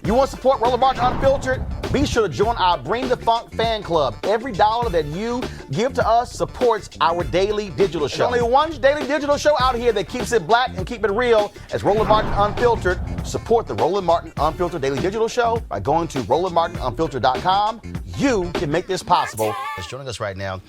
You want to support Roland Martin Unfiltered? Be sure to join our Bring the Funk fan club. Every dollar that you give to us supports our daily digital show. There's only one daily digital show out here that keeps it black and keep it real as Roland Martin Unfiltered. Support the Roland Martin Unfiltered daily digital show by going to RolandMartinUnfiltered.com. You can make this possible. Joining us right now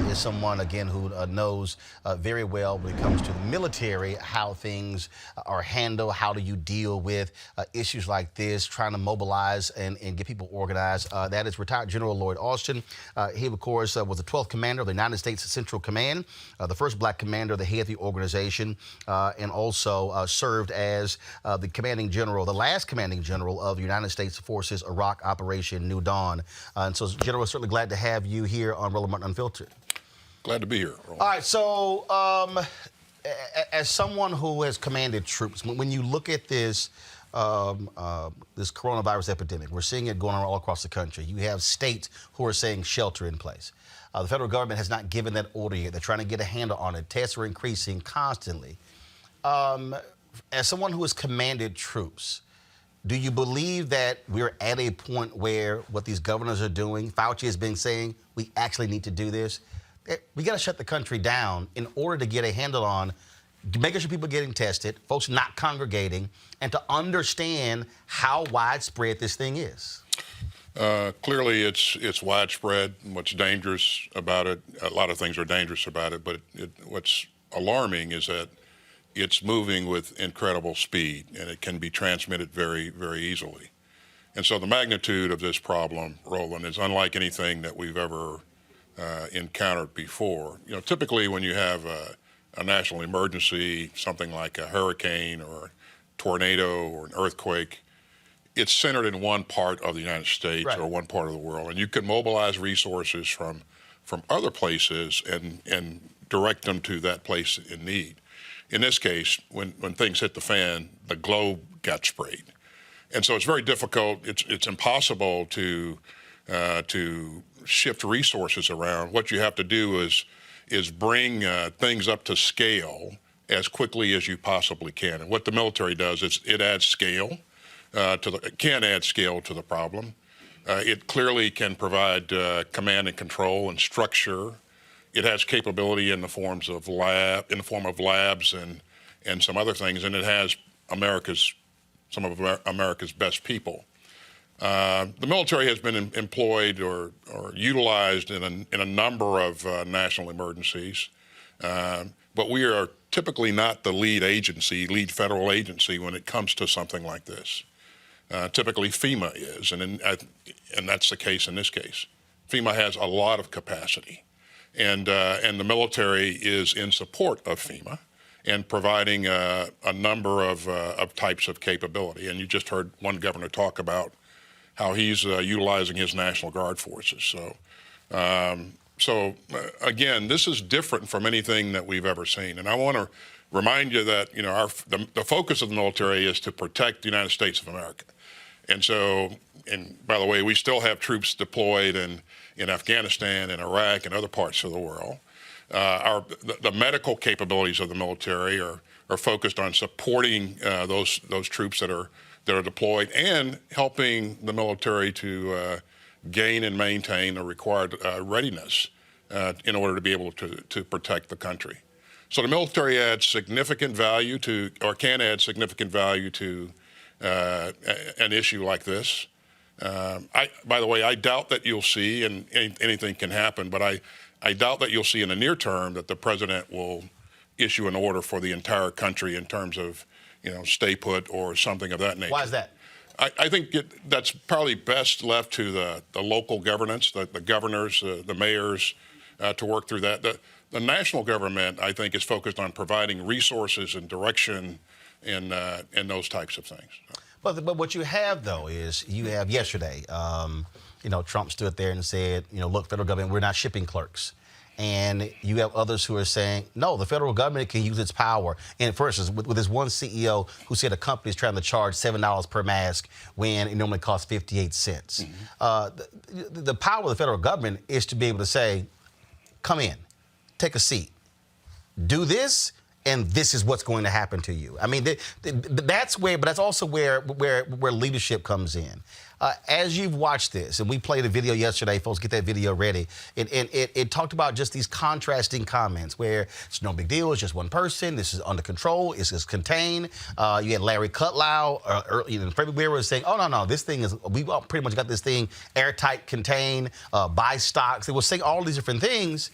is someone, again, who knows very well when it comes to the military, how things are handled, how do you deal with issues like this, trying to mobilize and get people organized. That is retired General Lloyd Austin. He, of course, was the 12th commander of the United States Central Command, the first black commander, the head of the organization, and also served as the commanding general, the last commanding general of the United States Forces Iraq Operation New Dawn. And so, General, we're certainly glad to have you here on Roland Martin Unfiltered. Glad to be here, Roland. All right, so as someone who has commanded troops, when you look at this this coronavirus epidemic, we're seeing it going on all across the country. You have states who are saying shelter in place. The federal government has not given that order yet. They're trying to get a handle on it. Tests are increasing constantly. As someone who has commanded troops, do you believe that we're at a point where what these governors are doing, Fauci has been saying, we actually need to do this? We got to shut the country down in order to get a handle on making sure people are getting tested, folks not congregating, and to understand how widespread this thing is. Clearly, it's widespread. What's dangerous about it, a lot of things are dangerous about it, but what's alarming is that it's moving with incredible speed, and it can be transmitted very, very easily. And so the magnitude of this problem, Roland, is unlike anything that we've ever encountered before. You know, typically when you have a national emergency, something like a hurricane or a tornado or an earthquake, it's centered in one part of the United States or one part of the world. And you can mobilize resources from other places and direct them to that place in need. In this case, when things hit the fan, the globe got sprayed. And so it's very difficult. It's impossible to shift resources around. What you have to do is bring things up to scale as quickly as you possibly can. And what the military does is it adds scale can add scale to the problem. It clearly can provide command and control and structure. It has capability in the form of labs and some other things, and it has some of America's best people. The military has been employed or utilized in a number of national emergencies, but we are typically not the lead federal agency when it comes to something like this. Typically FEMA is, and that's the case in this case. FEMA has a lot of capacity. And the military is in support of FEMA and providing a number of types of capability. And you just heard one governor talk about how he's utilizing his National Guard forces. So again, this is different from anything that we've ever seen. And I want to remind you that the focus of the military is to protect the United States of America. And so, and by the way, we still have troops deployed in Afghanistan and Iraq and other parts of the world. The medical capabilities of the military are focused on supporting those troops that are deployed and helping the military to gain and maintain the required readiness in order to be able to protect the country. So the military adds significant value can add significant value to an issue like this. By the way, I doubt that you'll see, and anything can happen, but I doubt that you'll see in the near term that the president will issue an order for the entire country in terms of, stay put or something of that nature. Why is that? I think that's probably best left to the local governance, the governors, the mayors, to work through that. The national government, I think, is focused on providing resources and direction and those types of things. But what you have, though, is you have yesterday, Trump stood there and said, look, federal government, we're not shipping clerks. And you have others who are saying, no, the federal government can use its power. And for instance, with this one CEO who said a company is trying to charge $7 per mask when it normally costs 58 cents. Mm-hmm. The power of the federal government is to be able to say, come in, take a seat, do this, and this is what's going to happen to you. I mean, that's where, but that's also where leadership comes in. As you've watched this, and we played a video yesterday, folks, get that video ready. It talked about just these contrasting comments where it's no big deal, it's just one person, this is under control, it's contained. You had Larry Kudlow early in February was saying, oh, no, this thing is, we pretty much got this thing airtight, contained, buy stocks. It was saying all these different things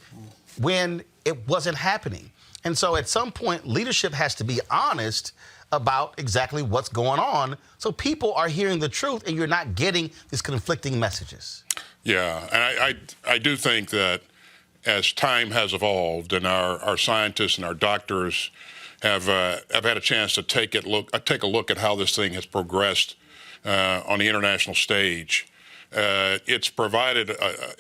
when it wasn't happening. And so at some point, leadership has to be honest about exactly what's going on so people are hearing the truth and you're not getting these conflicting messages. Yeah, and I do think that as time has evolved and our scientists and our doctors have had a chance to take a look at how this thing has progressed on the international stage, it's provided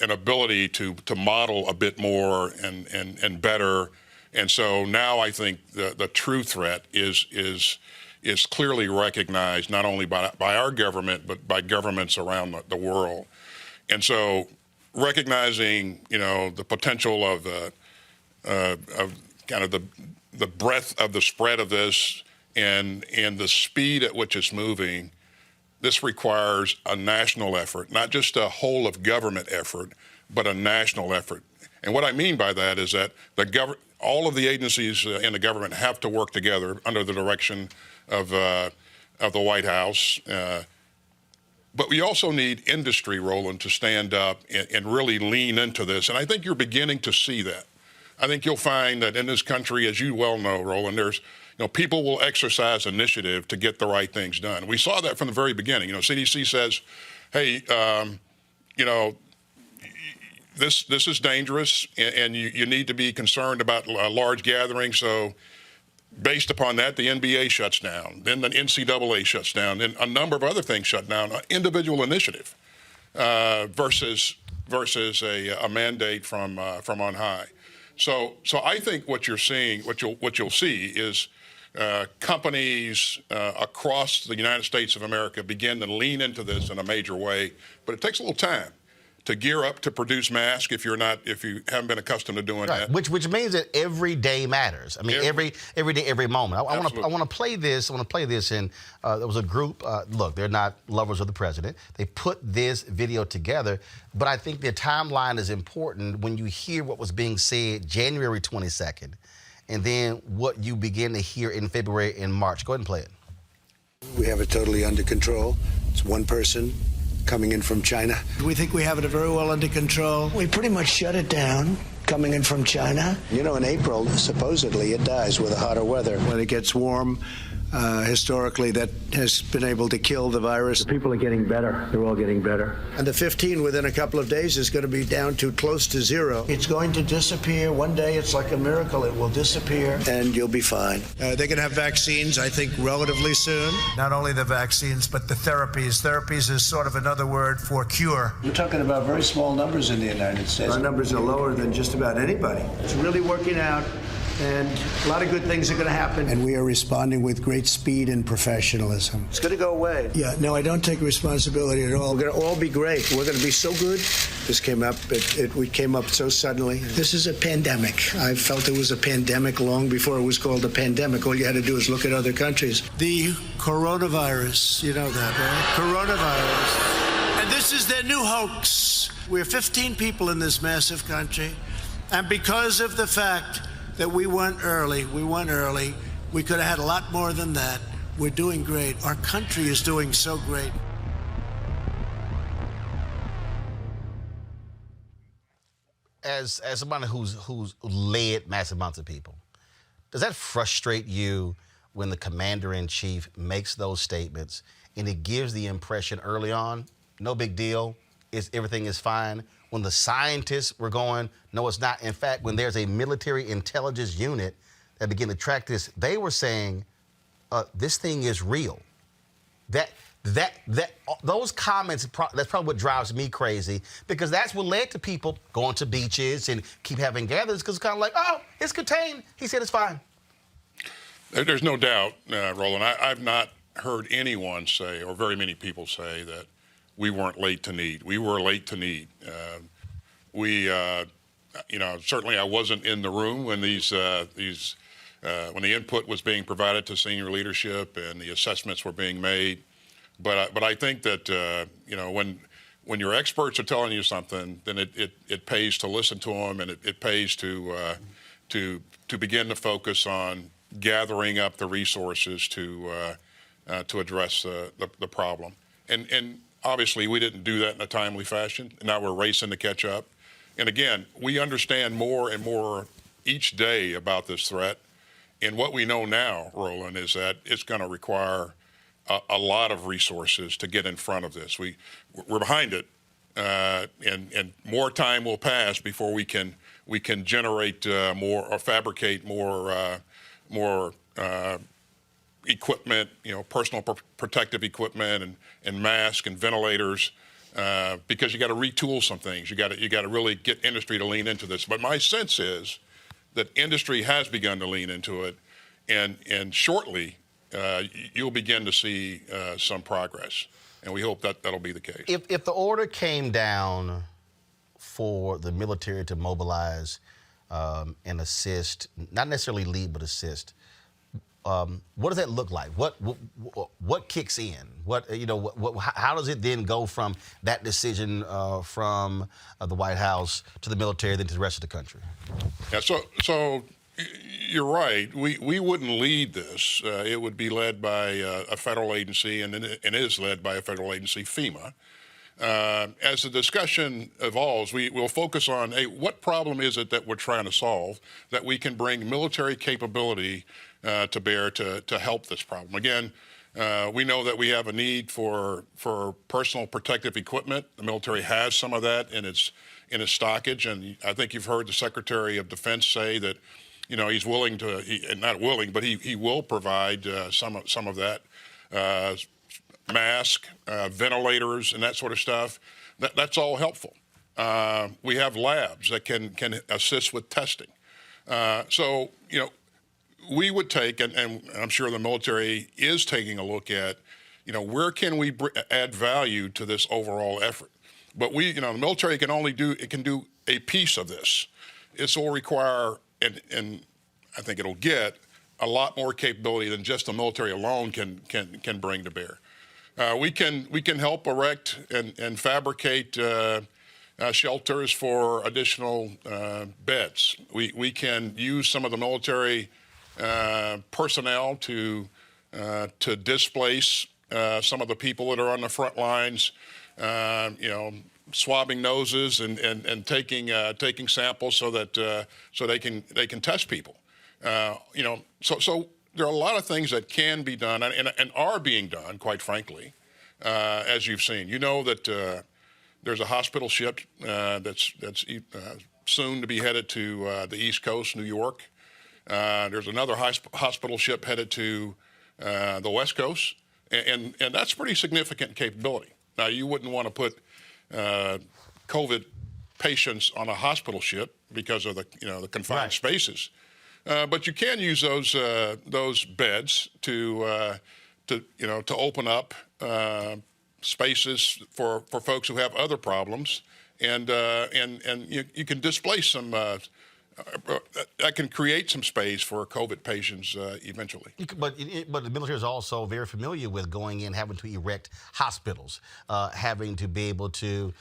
an ability to model a bit more and better. And so now I think the true threat is clearly recognized not only by our government but by governments around the world. And so recognizing the potential of kind of the breadth of the spread of this and the speed at which it's moving, this requires a national effort, not just a whole of government effort, but a national effort. And what I mean by that is that all of the agencies in the government have to work together under the direction of the White House. But we also need industry, Roland, to stand up and really lean into this. And I think you're beginning to see that. I think you'll find that in this country, as you well know, Roland, there's people will exercise initiative to get the right things done. We saw that from the very beginning. CDC says, hey, this is dangerous, and you need to be concerned about large gatherings. So based upon that, the NBA shuts down. Then the NCAA shuts down. Then a number of other things shut down. Individual initiative versus a mandate from on high. So I think what you're seeing, what you'll see is companies across the United States of America begin to lean into this in a major way. But it takes a little time to gear up to produce masks if you haven't been accustomed to doing that. Which means that every day matters. I mean, every day, every moment. I want to play this. And there was a group. Look, they're not lovers of the president. They put this video together, but I think their timeline is important when you hear what was being said January 22nd, and then what you begin to hear in February and March. Go ahead and play it. We have it totally under control. It's one person coming in from China. We think we have it very well under control. We pretty much shut it down coming in from China. In April, supposedly it dies with the hotter weather. When it gets warm, historically, that has been able to kill the virus. People are getting better. They're all getting better. And the 15 within a couple of days is going to be down to close to zero. It's going to disappear. One day, it's like a miracle. It will disappear. And you'll be fine. They're going to have vaccines, I think, relatively soon. Not only the vaccines, but the therapies. Therapies is sort of another word for cure. You're talking about very small numbers in the United States. Our numbers are lower than just about anybody. It's really working out. And a lot of good things are going to happen. And we are responding with great speed and professionalism. It's going to go away. Yeah, no, I don't take responsibility at all. We're going to all be great. We're going to be so good. This came up, we came up so suddenly. This is a pandemic. I felt it was a pandemic long before it was called a pandemic. All you had to do is look at other countries. The coronavirus, you know that, right? Coronavirus. And this is their new hoax. We're 15 people in this massive country. And because of the fact that we went early, we could have had a lot more than that. We're doing great. Our country is doing so great. As somebody who's led massive amounts of people, does that frustrate you when the commander-in-chief makes those statements and it gives the impression early on, no big deal, everything is fine, when the scientists were going, no, it's not. In fact, when there's a military intelligence unit that began to track this, they were saying, this thing is real. Those comments, that's probably what drives me crazy, because that's what led to people going to beaches and keep having gatherings, because it's kind of like, oh, it's contained. He said it's fine. There's no doubt, Roland. I've not heard anyone say, or very many people say, that we weren't late to need. We were late to need. Certainly I wasn't in the room when these when the input was being provided to senior leadership and the assessments were being made. But I think that when your experts are telling you something, then it pays to listen to them, and it pays to begin to focus on gathering up the resources to address the problem. And obviously we didn't do that in a timely fashion. Now we're racing to catch up. And again, we understand more and more each day about this threat. And what we know now, Roland, is that it's going to require a lot of resources to get in front of this. We're behind it, and more time will pass before we can generate more or fabricate more equipment, personal protective equipment and masks and ventilators, because you got to retool some things. You got to really get industry to lean into this. But my sense is that industry has begun to lean into it, and shortly you'll begin to see some progress, and we hope that that'll be the case. If the order came down for the military to mobilize and assist, not necessarily lead but assist, what does that look like? What kicks in? How does it then go from that decision from the White House to the military, then to the rest of the country? Yeah, so you're right. We wouldn't lead this. It would be led by a federal agency, and it is led by a federal agency, FEMA. As the discussion evolves, we'll focus on, what problem is it that we're trying to solve that we can bring military capability to bear to help this problem. Again, we know that we have a need for personal protective equipment. The military has some of that in its stockage, and I think you've heard the Secretary of Defense say that he's willing to, not willing, but he will provide some of that. Mask, ventilators, and that sort of stuff. That's all helpful. We have labs that can assist with testing. So we would take, and I'm sure the military is taking a look at, where can we add value to this overall effort? But the military can do a piece of this. This will require, and I think it'll get a lot more capability than just the military alone can bring to bear. We can help erect and fabricate shelters for additional beds. We can use some of the military personnel to displace some of the people that are on the front lines, swabbing noses and taking samples so that so they can test people. So there are a lot of things that can be done and are being done, quite frankly, as you've seen. That there's a hospital ship that's soon to be headed to the East Coast, New York. There's another hospital ship headed to the West Coast, and that's pretty significant capability. Now, you wouldn't want to put COVID patients on a hospital ship because of the confined spaces. But you can use those beds to open up spaces for folks who have other problems, and you can displace some. That can create some space for COVID patients eventually. But the military is also very familiar with going in, having to erect hospitals, having to be able to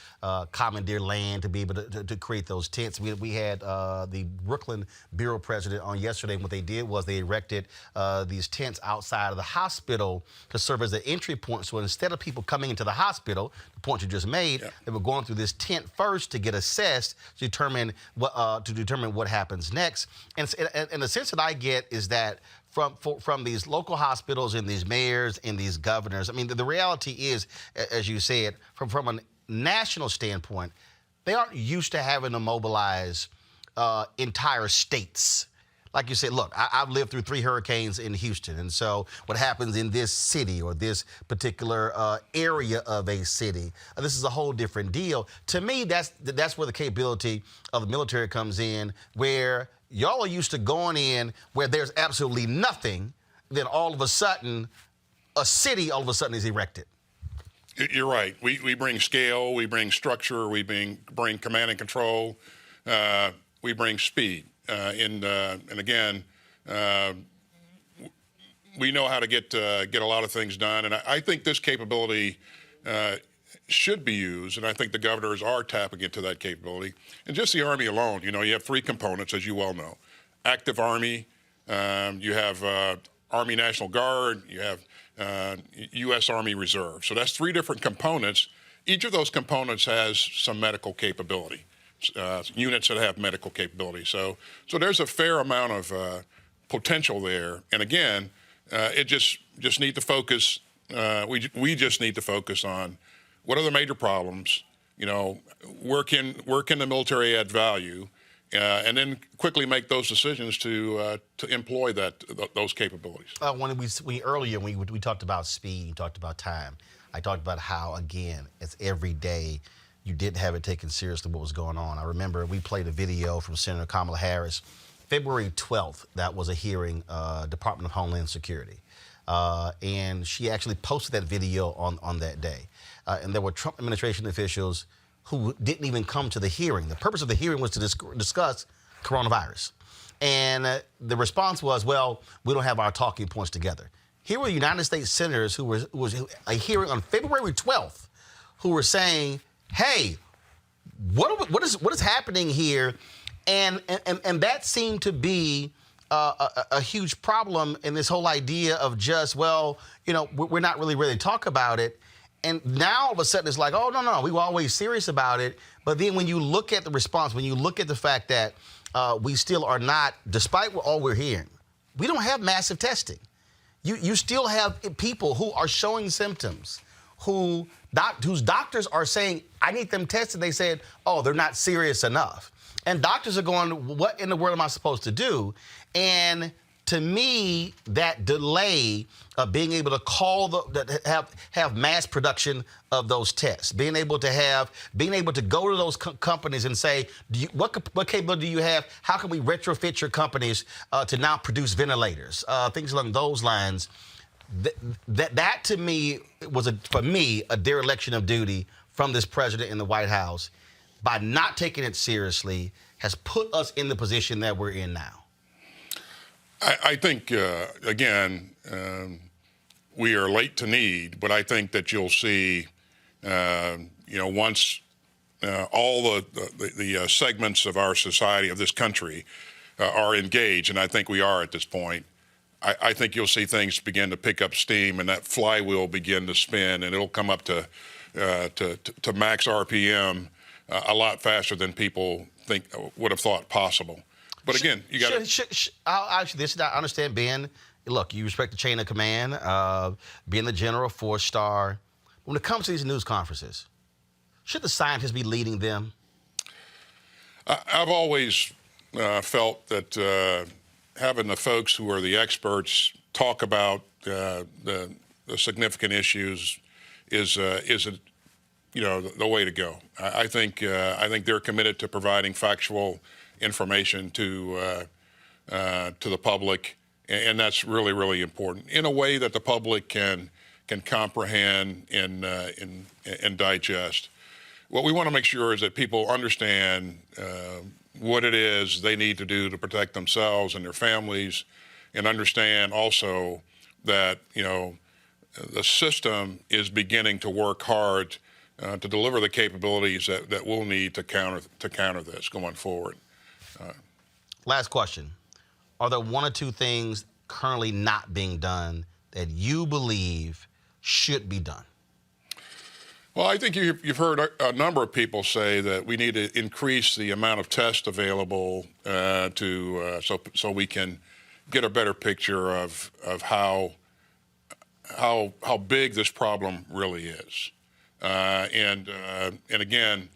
commandeer land to be able to create those tents. We had the Brooklyn Bureau president on yesterday, and what they did was they erected these tents outside of the hospital to serve as an entry point. So instead of people coming into the hospital, the point you just made, they were going through this tent first to get assessed to determine what happens next. And the sense that I get is that from these local hospitals and these mayors and these governors, I mean, the reality is, as you said, from a national standpoint, they aren't used to having to mobilize entire states. Like you said, look, I've lived through 3 hurricanes in Houston, and so what happens in this city or this particular area of a city, this is a whole different deal. To me, that's where the capability of the military comes in, where y'all are used to going in where there's absolutely nothing, then all of a sudden, a city all of a sudden is erected. You're right. We bring scale, we bring structure, we bring command and control, we bring speed. And again, we know how to get a lot of things done, and I think this capability should be used, and I think the governors are tapping into that capability. And just the Army alone, you have three components, as you well know: active Army, you have Army National Guard, you have U.S. Army Reserve. So that's three different components. Each of those components has some medical capability, units that have medical capability. So there's a fair amount of potential there. And again, it just need to focus. We just need to focus on what are the major problems. Where can the military add value, and then quickly make those decisions to employ those capabilities. When we earlier we talked about speed, we talked about time. I talked about how, again, it's every day you didn't have it taken seriously what was going on. I remember we played a video from Senator Kamala Harris, February 12th. That was a hearing, Department of Homeland Security, and she actually posted that video on that day. And there were Trump administration officials who didn't even come to the hearing. The purpose of the hearing was to discuss coronavirus. And the response was, well, we don't have our talking points together. Here were United States senators who was a hearing on February 12th who were saying, hey, what is happening here? And that seemed to be a huge problem in this whole idea of just, well, we're not really ready to talk about it. And now all of a sudden it's like, oh, no, we were always serious about it. But then when you look at the response, when you look at the fact that we still are not, despite all we're hearing, we don't have massive testing. You still have people who are showing symptoms, whose doctors are saying, I need them tested. They said, oh, they're not serious enough. And doctors are going, what in the world am I supposed to do? And to me, that delay of being able to have mass production of those tests, being able to go to those companies and say, what capability do you have? How can we retrofit your companies to now produce ventilators? Things along those lines. That to me was for me a dereliction of duty from this president in the White House, by not taking it seriously, has put us in the position that we're in now. I think, again, we are late to need, but I think that you'll see, once all the segments of our society, of this country, are engaged, and I think we are at this point, I think you'll see things begin to pick up steam, and that flywheel begin to spin, and it'll come up to max RPM a lot faster than people would have thought possible. But again, you got to. I understand, Ben. Look, you respect the chain of command, being the general, 4-star. When it comes to these news conferences, should the scientists be leading them? I've always felt that having the folks who are the experts talk about the significant issues is the way to go. I think they're committed to providing factual information to the public, and that's really, really important in a way that the public can comprehend and digest. What we want to make sure is that people understand what it is they need to do to protect themselves and their families, and understand also that the system is beginning to work hard to deliver the capabilities that we'll need to counter this going forward. Last question. Are there one or two things currently not being done that you believe should be done? Well, I think you've heard a number of people say that we need to increase the amount of tests available so we can get a better picture of how big this problem really is. And again,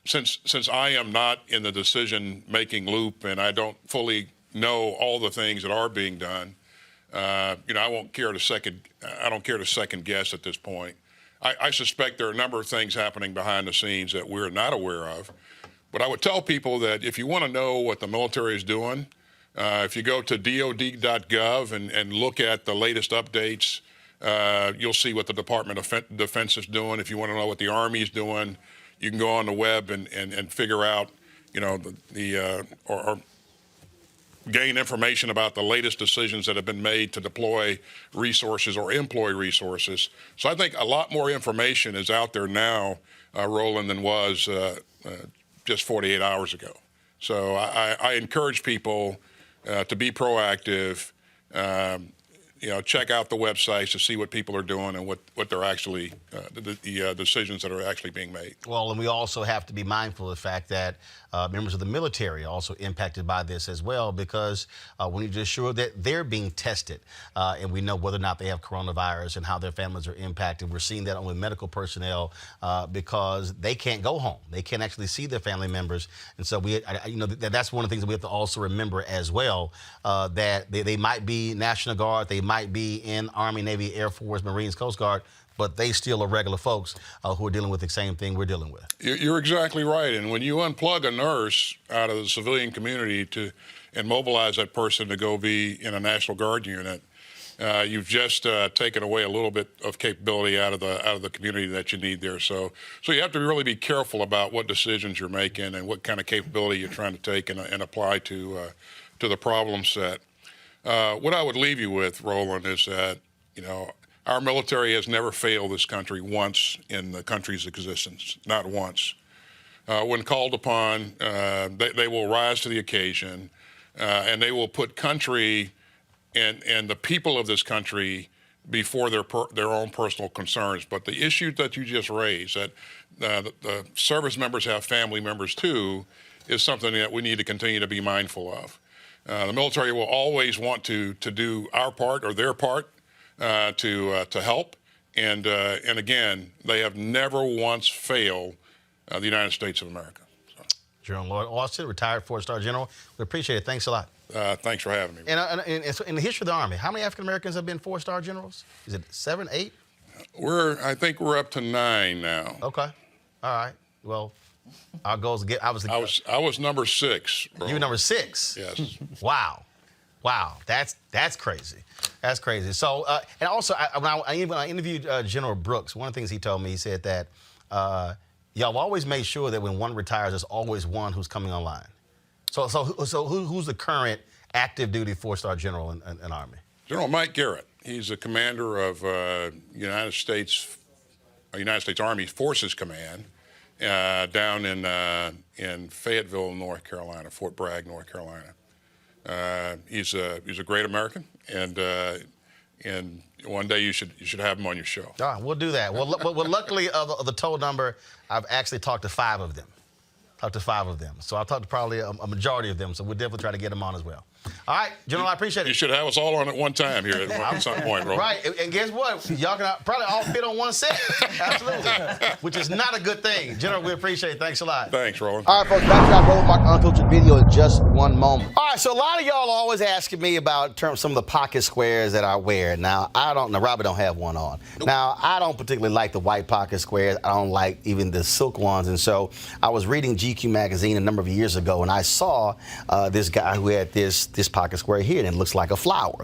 since I am not in the decision-making loop and I don't fully know all the things that are being done, I don't care to second guess at this point. I suspect there are a number of things happening behind the scenes that we're not aware of. But I would tell people that if you want to know what the military is doing, if you go to DOD.gov and look at the latest updates, you'll see what the Department of Defense is doing. If you want to know what the Army is doing, you can go on the web and figure out, or gain information about the latest decisions that have been made to deploy resources or employ resources. So I think a lot more information is out there now, Roland, than was just 48 hours ago. So I encourage people to be proactive. Check out the websites to see what people are doing and what they're actually, the decisions that are actually being made. Well, and we also have to be mindful of the fact that members of the military are also impacted by this as well, because we need to ensure that they're being tested and we know whether or not they have coronavirus and how their families are impacted. We're seeing that only medical personnel because they can't go home. They can't actually see their family members. And so that's one of the things that we have to also remember as well, that they might be National Guard, they might be in Army, Navy, Air Force, Marines, Coast Guard, but they still are regular folks who are dealing with the same thing we're dealing with. You're exactly right. And when you unplug a nurse out of the civilian community and mobilize that person to go be in a National Guard unit, you've just taken away a little bit of capability out of the community that you need there. So you have to really be careful about what decisions you're making and what kind of capability you're trying to take and apply to the problem set. What I would leave you with, Roland, is that our military has never failed this country once in the country's existence, not once. When called upon, they will rise to the occasion, and they will put country and the people of this country before their own personal concerns. But the issue that you just raised, that the service members have family members too, is something that we need to continue to be mindful of. The military will always want to do our part or their part to help, and again, they have never once failed the United States of America. So. General Lloyd Austin, retired 4-star general. We appreciate it. Thanks a lot. Thanks for having me. And so in the history of the Army, how many African Americans have been 4-star generals? Is it 7, 8? I think we're up to 9 now. Okay. All right. Well, our goal is to get. I was number 6. Bro. You were number 6. Yes. Wow. That's crazy. That's crazy. So, and also, when I interviewed General Brooks, one of the things he told me, he said that y'all always make sure that when one retires, there's always one who's coming online. So who's the current active duty 4-star general in Army? General Mike Garrett. He's the commander of United States Army Forces Command down in Fayetteville, North Carolina, Fort Bragg, North Carolina. He's a great American, and one day you should have him on your show. All right, we'll do that. Well, luckily, of the total number, I've actually talked to 5 of them. So I've talked to probably a majority of them. So we'll definitely try to get them on as well. All right, General, I appreciate it. You should have us all on at one time here at some point, Roland. Right, and guess what? Y'all can probably all fit on one set. Absolutely. Which is not a good thing. General, we appreciate it. Thanks a lot. Thanks, Roland. All right, folks, back to our Roland Martin Unfiltered video in just one moment. All right, so a lot of y'all are always asking me about some of the pocket squares that I wear. Now, Robert don't have one on. Nope. Now, I don't particularly like the white pocket squares. I don't like even the silk ones. And so I was reading GQ magazine a number of years ago, and I saw this guy who had this pocket square here, and it looks like a flower.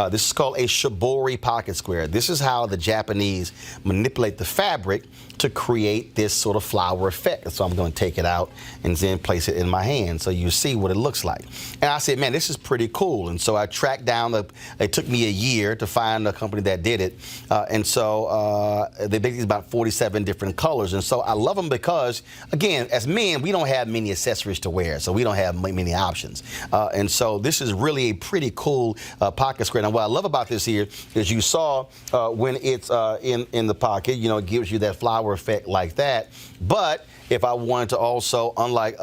This is called a Shibori pocket square. This is how the Japanese manipulate the fabric to create this sort of flower effect. So I'm going to take it out and then place it in my hand so you see what it looks like. And I said, man, this is pretty cool. And so I tracked down, it took me a year to find a company that did it. And so they basically about 47 different colors. And so I love them because, again, as men, we don't have many accessories to wear, so we don't have many options. And so this is really a pretty cool pocket square. Now, what I love about this here is you saw when it's in the pocket, it gives you that flower effect like that. But if I wanted to also, unlike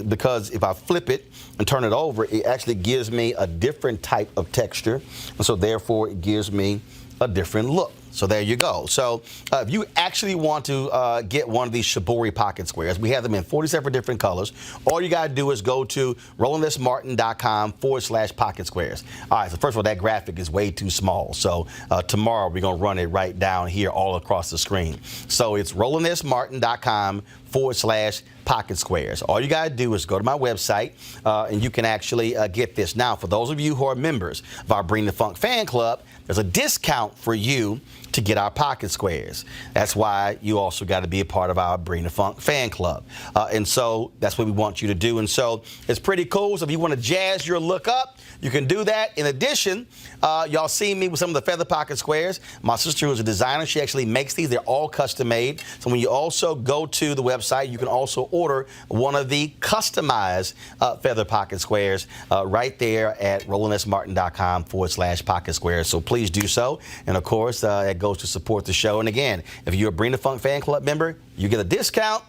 because if I flip it and turn it over, it actually gives me a different type of texture. And so therefore it gives me a different look. So there you go. So if you actually want to get one of these Shibori pocket squares, we have them in 47 different colors. All you got to do is go to RolandSMartin.com/pocket squares. All right, so first of all, that graphic is way too small. So tomorrow we're going to run it right down here all across the screen. So it's RolandSMartin.com/pocket squares. All you got to do is go to my website and you can actually get this. Now, for those of you who are members of our Bring the Funk fan club, there's a discount for you to get our pocket squares. That's why you also got to be a part of our Bring the Funk fan club. And so that's what we want you to do. And so it's pretty cool. So if you want to jazz your look up, you can do that. In addition, y'all see me with some of the feather pocket squares. My sister, who's a designer, she actually makes these. They're all custom made. So when you also go to the website, you can also order one of the customized feather pocket squares right there at rolandsmartin.com/pocket squares. So please do so. And of course, it goes to support the show. And again, if you're a Bring the Funk fan club member, you get a discount.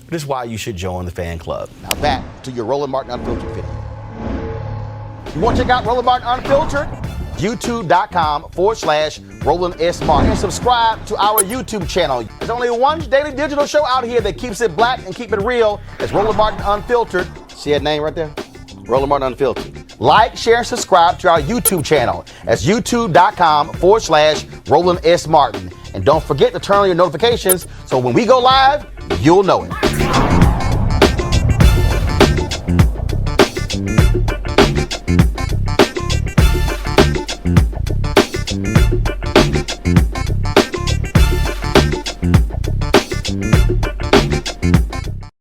This is why you should join the fan club. Now back to your Roland Martin Unfiltered video. You want to check out Roland Martin Unfiltered? YouTube.com/Roland S. Martin. And subscribe to our YouTube channel. There's only one daily digital show out here that keeps it black and keep it real. It's Roland Martin Unfiltered. See that name right there? Roland Martin Unfiltered. Like, share, and subscribe to our YouTube channel. That's youtube.com/Roland S. Martin. And don't forget to turn on your notifications so when we go live, you'll know it.